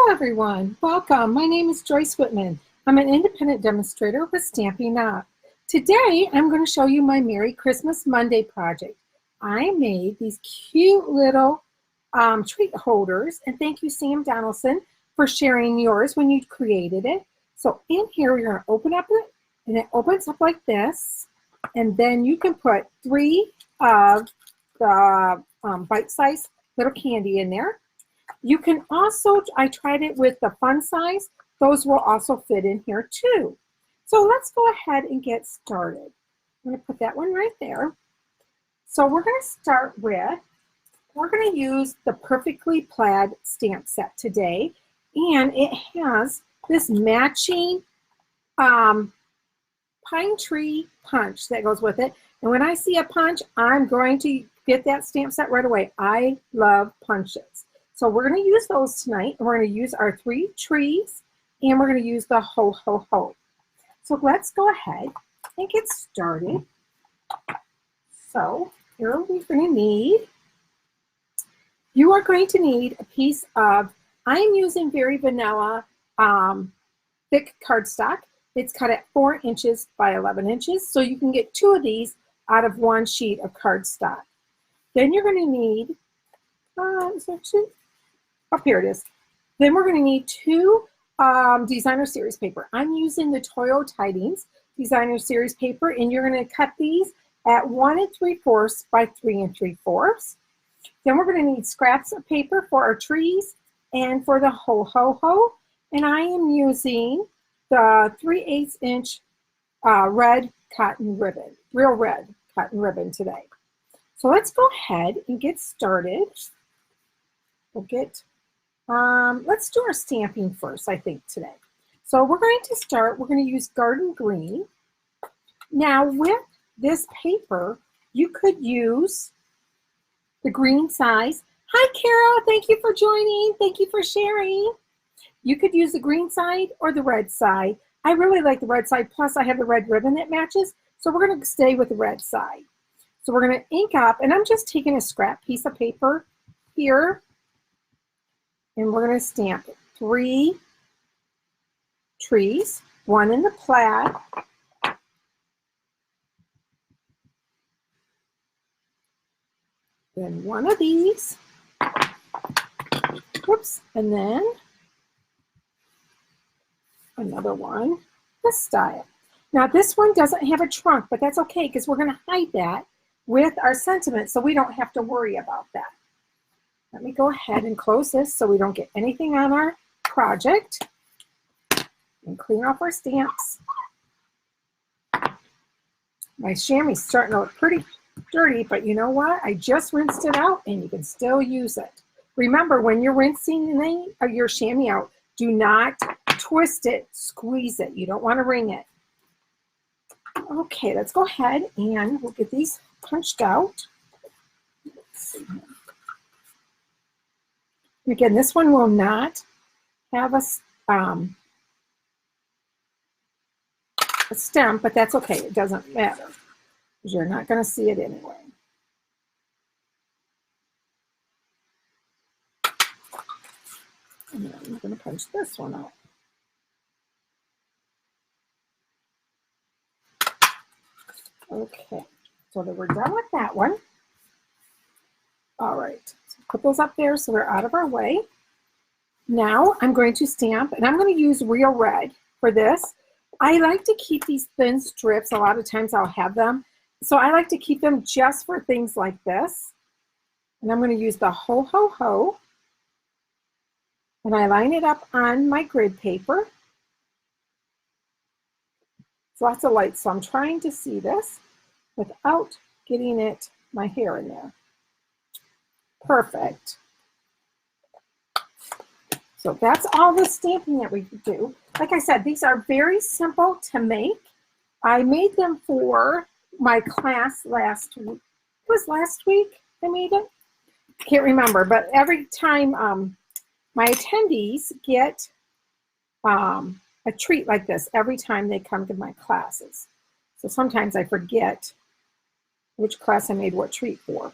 Everyone, welcome. My name is Joyce Whitman. I'm an independent demonstrator with Stampin' Up. Today, I'm going to show you my Merry Christmas Monday project. I made these cute little treat holders, and thank you, Sam Donaldson, for sharing yours when you created it. So in here, we're going to open up it, and it opens up like this, and then you can put 3 of the bite-sized little candy in there. You can also, I tried it with the fun size. Those will also fit in here too. So let's go ahead and get started. I'm going to put that one right there. So we're going to start with, we're going to use the Perfectly Plaid stamp set today. And it has this matching pine tree punch that goes with it. And when I see a punch, I'm going to get that stamp set right away. I love punches. So we're going to use those tonight, and we're going to use our 3 trees, and we're going to use the ho, ho, ho. So let's go ahead and get started. So here we're going to need, you are going to need a piece of, I'm using very vanilla thick cardstock. It's cut at 4 inches by 11 inches, so you can get 2 of these out of 1 sheet of cardstock. Then you're going to need, up here it is. Then we're going to need 2 designer series paper. I'm using the Toyo Tidings designer series paper, and you're going to cut these at 1 3/4 by 3 3/4. Then we're going to need scraps of paper for our trees and for the ho ho ho. And I am using the 3/8 inch red cotton ribbon, real red cotton ribbon today. So let's go ahead and get started. We'll get let's do our stamping first, I think, today. So we're going to start, we're going to use garden green. Now with this paper, you could use the green size. Hi, Carol, thank you for joining. Thank you for sharing. You could use the green side or the red side. I really like the red side, plus I have the red ribbon that matches, so we're going to stay with the red side. So we're going to ink up, and I'm just taking a scrap piece of paper here, and we're going to stamp 3 trees, 1 in the plaid, then 1 of these, whoops, and then another one this style. Now this one doesn't have a trunk, but that's okay because we're going to hide that with our sentiment, so we don't have to worry about that. Let me go ahead and close this so we don't get anything on our project, and clean off our stamps. My chamois is starting to look pretty dirty, but you know what? I just rinsed it out and you can still use it. Remember, when you're rinsing your chamois out, do not twist it, squeeze it. You don't want to wring it. Okay, let's go ahead and we'll get these punched out. Let's see. Again, this one will not have a stem, but that's okay. It doesn't matter because you're not going to see it anyway. And then I'm going to punch this one out. Okay, so that we're done with that one. All right, so put those up there so they're out of our way. Now I'm going to stamp, and I'm going to use real red for this. I like to keep these thin strips. A lot of times I'll have them. So I like to keep them just for things like this. And I'm going to use the ho ho ho. And I line it up on my grid paper. It's lots of light, so I'm trying to see this without getting my hair in there. Perfect. So that's all the stamping that we do. Like I said, these are very simple to make. I made them for my class last week. It was last week I made it? Can't remember, but every time my attendees get a treat like this every time they come to my classes. So sometimes I forget which class I made what treat for.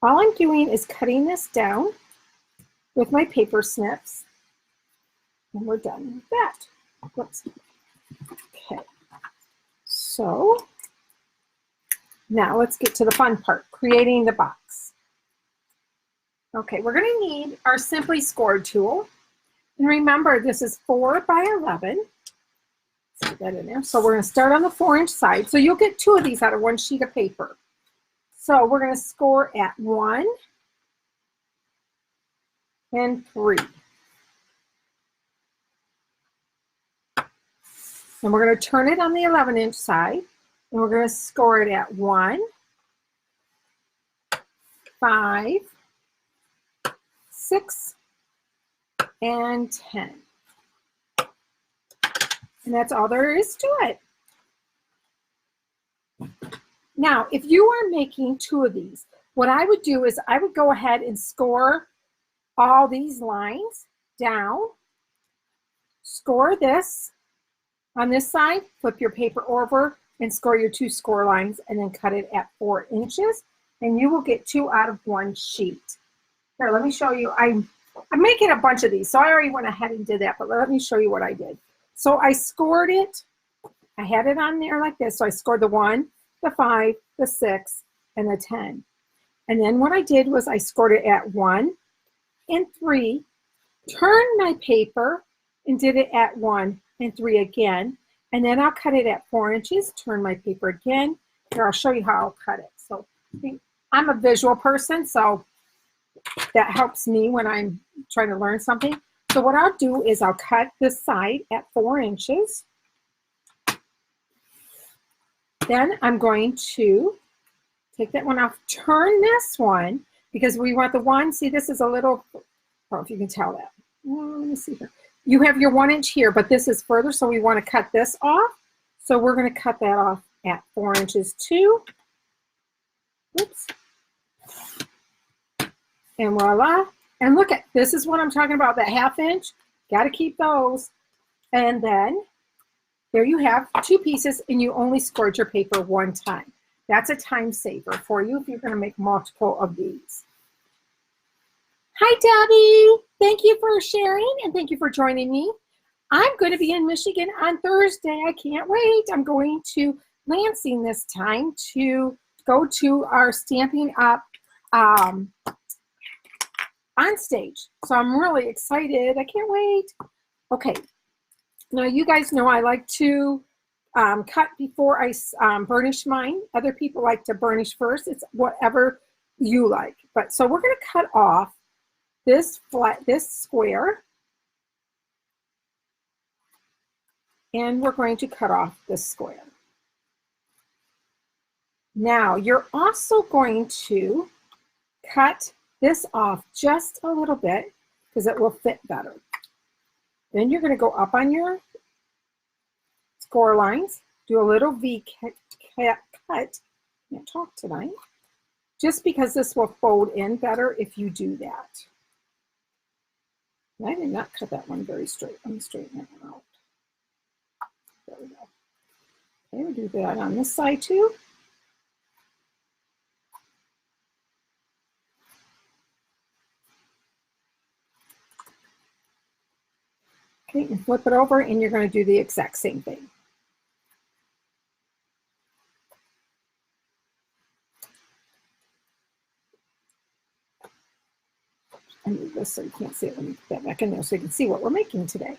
All I'm doing is cutting this down with my paper snips. And we're done with that. Whoops. Okay. So now let's get to the fun part, creating the box. Okay, we're going to need our Simply Scored tool. And remember, this is 4 by 11. Let's put that in there. So we're going to start on the 4-inch side. So you'll get 2 of these out of 1 sheet of paper. So we're going to score at 1 and 3. And we're going to turn it on the 11-inch side. And we're going to score it at 1, 5, 6, and 10. And that's all there is to it. Now, if you are making 2 of these, what I would do is I would go ahead and score all these lines down, score this on this side, flip your paper over and score your 2 score lines, and then cut it at 4 inches, and you will get 2 out of 1 sheet. Here, let me show you. I'm making a bunch of these, so I already went ahead and did that, but let me show you what I did. So I scored it. I had it on there like this. So I scored the 1, the 5, the 6, and the 10. And then what I did was I scored it at 1 and 3, turned my paper and did it at 1 and 3 again. And then I'll cut it at 4 inches, turn my paper again. Here, I'll show you how I'll cut it. So I'm a visual person, so that helps me when I'm trying to learn something. So what I'll do is I'll cut this side at 4 inches. Then I'm going to take that one off, turn this one, because we want the one, see this is a little, I don't know if you can tell that. Well, let me see here. You have your 1 inch here, but this is further, so we want to cut this off. So we're going to cut that off at 4 inches too. Oops. And voila. And look at, this is what I'm talking about, that 1/2 inch. Got to keep those. And then there you have 2 pieces, and you only scored your paper 1 time. That's a time saver for you if you're going to make multiple of these. Hi, Debbie. Thank you for sharing, and thank you for joining me. I'm going to be in Michigan on Thursday. I can't wait. I'm going to Lansing this time to go to our Stampin' Up! On stage. So I'm really excited. I can't wait. Okay. Now, you guys know I like to cut before I burnish mine. Other people like to burnish first. It's whatever you like. But so we're going to cut off this square, and we're going to cut off this square. Now, you're also going to cut this off just a little bit because it will fit better. Then you're going to go up on your score lines, do a little V cut. Can't talk tonight. Just because this will fold in better if you do that. I did not cut that one very straight. Let me straighten that one out. There we go. Okay, we'll do that on this side too. Okay, and flip it over, and you're going to do the exact same thing. I move this so you can't see it. Let me put that back in there so you can see what we're making today.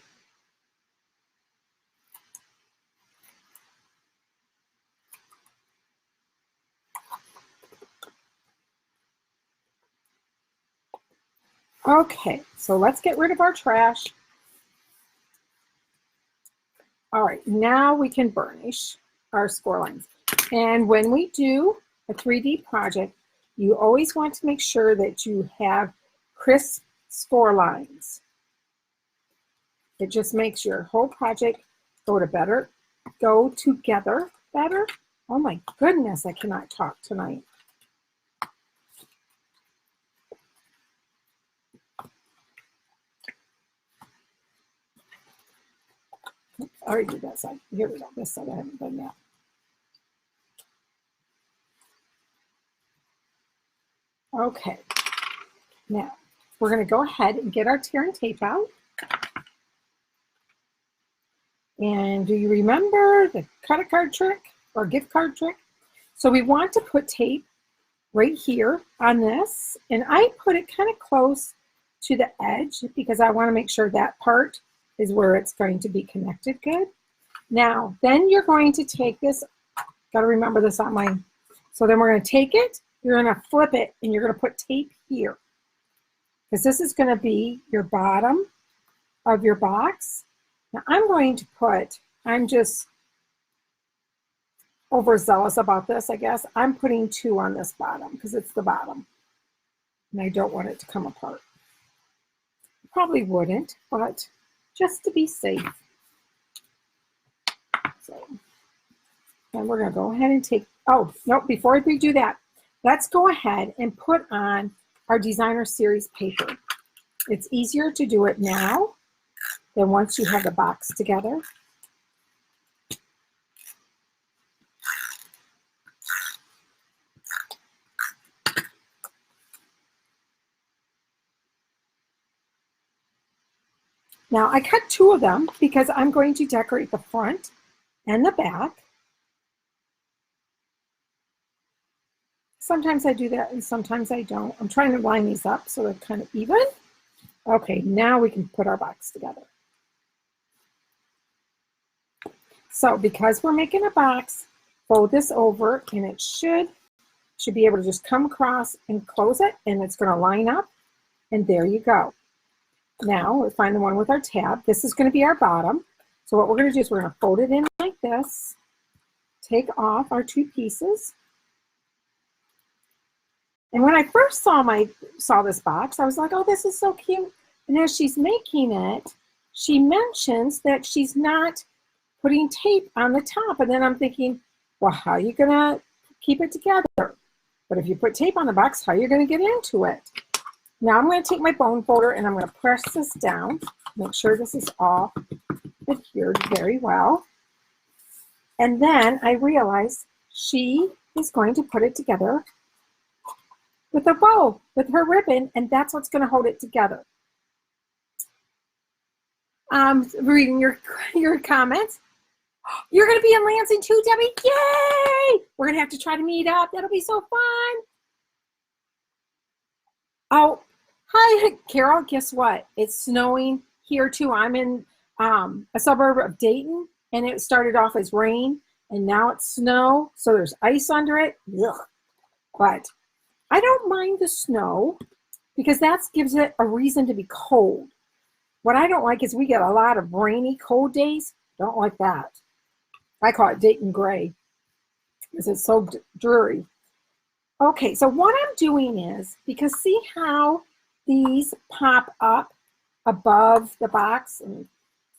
Okay, so let's get rid of our trash. All right, now we can burnish our score lines. And when we do a 3D project, you always want to make sure that you have crisp score lines. It just makes your whole project go together better. Oh my goodness, I cannot talk tonight. I already did that side. Here we go. This side I haven't done yet. Okay. Now, we're going to go ahead and get our tear and tape out. And do you remember the credit card trick or gift card trick? So we want to put tape right here on this, and I put it kind of close to the edge because I want to make sure that part is where it's going to be connected good. Now, then you're going to take this, got to remember this on my, so then we're going to take it, you're going to flip it, and you're going to put tape here. Because this is going to be your bottom of your box. Now I'm going to put, I'm just overzealous about this, I guess. I'm putting 2 on this bottom because it's the bottom. And I don't want it to come apart. Probably wouldn't, but just to be safe. So then we're going to go ahead and take, oh, no, before we do that, let's go ahead and put on our designer series paper. It's easier to do it now than once you have the box together. Now I cut 2 of them because I'm going to decorate the front and the back. Sometimes I do that and sometimes I don't. I'm trying to line these up so they're kind of even. Okay, now we can put our box together. So because we're making a box, fold this over and it should be able to just come across and close it, and it's going to line up, and there you go. Now we'll find the one with our tab. This is going to be our bottom. So what we're going to do is we're going to fold it in like this, take off our 2 pieces. And when I first saw this box, I was like, oh, this is so cute. And as she's making it, she mentions that she's not putting tape on the top. And then I'm thinking, well, how are you going to keep it together? But if you put tape on the box, how are you going to get into it? Now I'm going to take my bone folder and I'm going to press this down, make sure this is all adhered very well. And then I realize she is going to put it together with a bow, with her ribbon, and that's what's going to hold it together. Reading your comments. You're going to be in Lansing too, Debbie. Yay! We're going to have to try to meet up. That'll be so fun. Oh, hi, Carol. Guess what? It's snowing here too. I'm in a suburb of Dayton, and it started off as rain, and now it's snow, so there's ice under it. Ugh. But I don't mind the snow because that gives it a reason to be cold. What I don't like is we get a lot of rainy, cold days. Don't like that. I call it Dayton gray because it's so dreary. Okay, so what I'm doing is, because see how these pop up above the box? And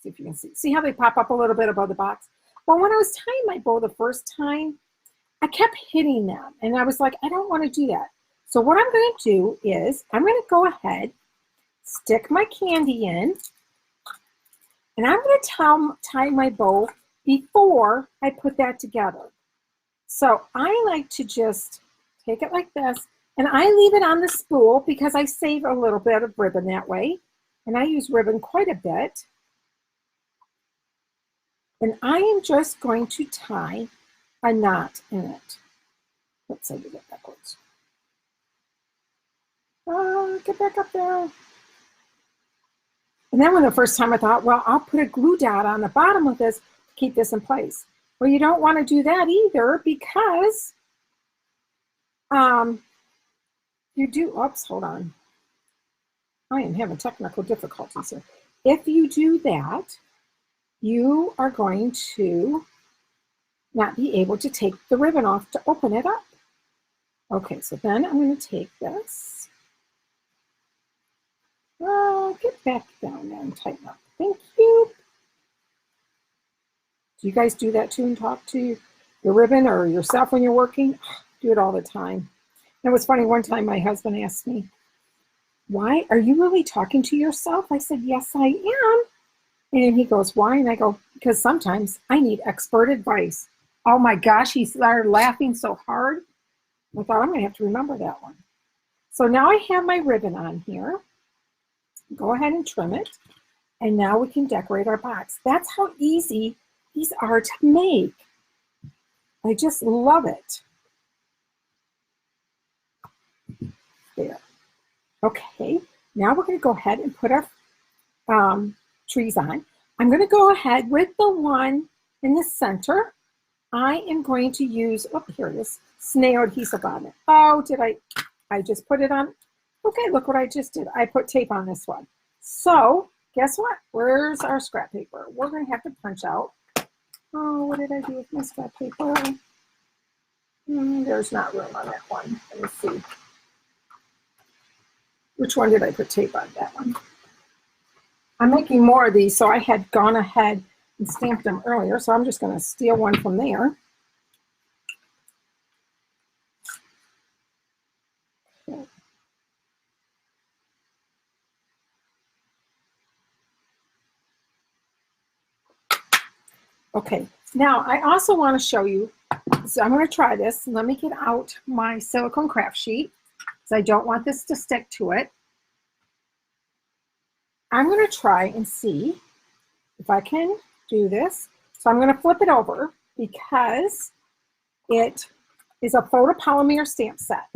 see if you can see how they pop up a little bit above the box. Well, when I was tying my bow the first time, I kept hitting them, and I was like, I don't want to do that. So what I'm going to do is I'm going to go ahead, stick my candy in, and I'm going to tie my bow before I put that together. So I like to just take it like this, and I leave it on the spool because I save a little bit of ribbon that way, and I use ribbon quite a bit. And I am just going to tie a knot in it. Let's say we get backwards. Get back up there. And then when the first time I thought, well, I'll put a glue dot on the bottom of this to keep this in place. Well, you don't want to do that either because you do, oops, hold on. I am having technical difficulties here. If you do that, you are going to not be able to take the ribbon off to open it up. Okay, so then I'm going to take this. Get back down there and tighten up. Thank you. Do you guys do that too and talk to your ribbon or yourself when you're working? Do it all the time. It was funny, one time my husband asked me, why, are you really talking to yourself? I said, yes, I am. And he goes, why? And I go, because sometimes I need expert advice. Oh my gosh, he started laughing so hard. I thought, I'm going to have to remember that one. So now I have my ribbon on here. Go ahead and trim it. And now we can decorate our box. That's how easy these are to make. I just love it. There. Okay, now we're going to go ahead and put our trees on. I'm going to go ahead with the one in the center. I am going to use, oh, here it is, snail adhesive on it. Oh, I just put it on. Okay, look what I just did. I put tape on this one. So, guess what? Where's our scrap paper? We're going to have to punch out. Oh, what did I do with my scrap paper? There's not room on that one. Let me see. Which one did I put tape on? That one. I'm making more of these, so I had gone ahead and stamped them earlier, so I'm just going to steal one from there. Okay, now I also want to show you, so I'm going to try this. Let me get out my silicone craft sheet, because I don't want this to stick to it. I'm going to try and see if I can do this. So I'm going to flip it over because it is a photopolymer stamp set.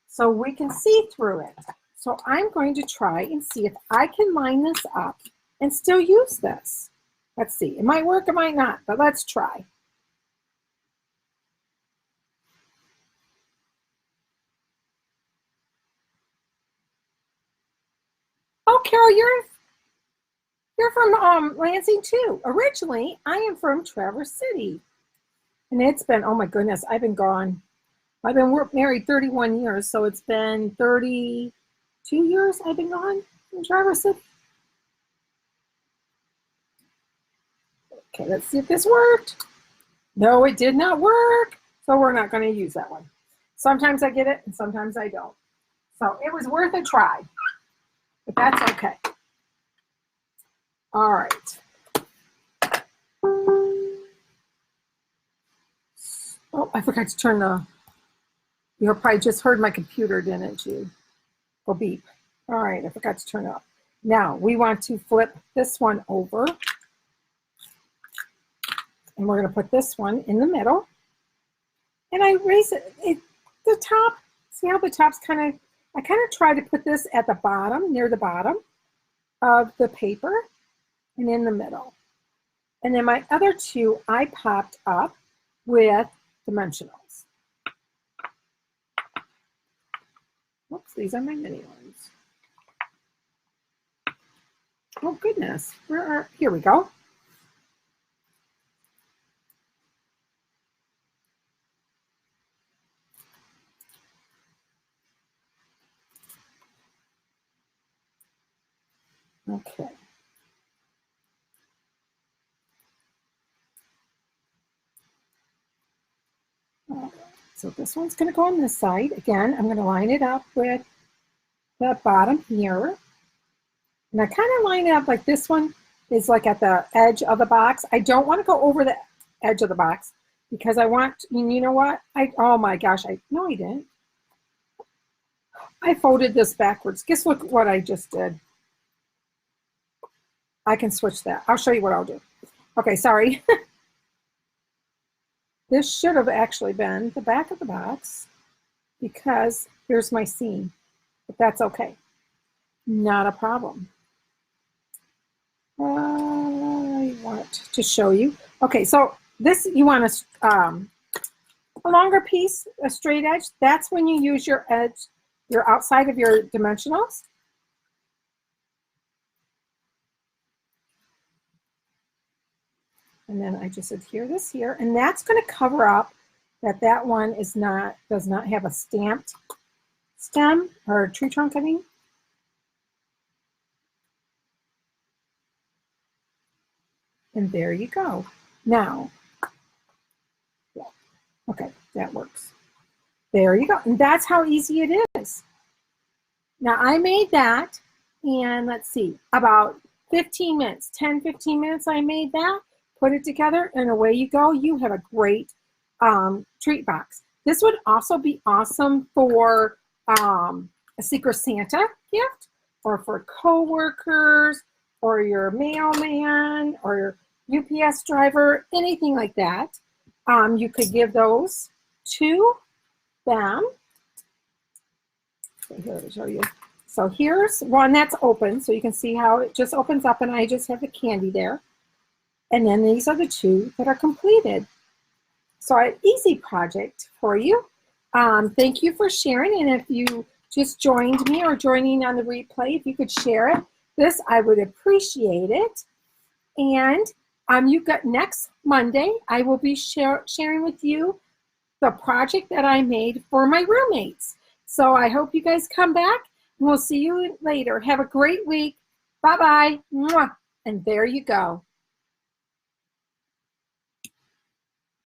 So we can see through it. So I'm going to try and see if I can line this up and still use this. Let's see. It might work, it might not, but let's try. Oh, Carol, you're from Lansing too. Originally, I am from Traverse City. And it's been, oh my goodness, I've been gone. I've been married 31 years, so it's been 32 years I've been gone from Traverse City. Okay, let's see if this worked. No, it did not work. So we're not going to use that one. Sometimes I get it and sometimes I don't. So it was worth a try, but that's okay. All right. Oh, I forgot to turn the, you probably just heard my computer, didn't you? Go beep. All right, I forgot to turn it off. Now we want to flip this one over. And we're going to put this one in the middle. And I raise it, the top, see how the top's kind of, I kind of try to put this at the bottom, near the bottom of the paper and in the middle. And then my other two, I popped up with dimensionals. Oops, these are my mini ones. Oh goodness, here we go. Okay. So this one's going to go on this side. Again, I'm going to line it up with the bottom here. And I kind of line it up like this one is like at the edge of the box. I don't want to go over the edge of the box because I want, and you know what? Oh my gosh, no, I didn't. I folded this backwards. Guess what I just did? I can switch that. I'll show you what I'll do. Okay, sorry. This should have actually been the back of the box because here's my seam, but that's okay. Not a problem. I want to show you. Okay, so this, you want a longer piece, a straight edge. That's when you use your edge, your outside of your dimensionals. And then I just adhere this here, and that's going to cover up that one does not have a stamped stem or tree trunk, I mean. And there you go. Now, yeah, okay, that works. There you go. And that's how easy it is. Now I made that, and let's see, about 15 minutes, 10, 15 minutes I made that. Put it together, and away you go. You have a great treat box. This would also be awesome for a Secret Santa gift, or for coworkers or your mailman or your UPS driver, anything like that. You could give those to them. So here to show you. So here's one that's open, so you can see how it just opens up and I just have the candy there. And then these are the two that are completed. So an easy project for you. Thank you for sharing, and if you just joined me or joining on the replay, if you could share it, I would appreciate it. And you've got next Monday, I will be sharing with you the project that I made for my roommates. So I hope you guys come back, and we'll see you later. Have a great week. Bye-bye. And there you go.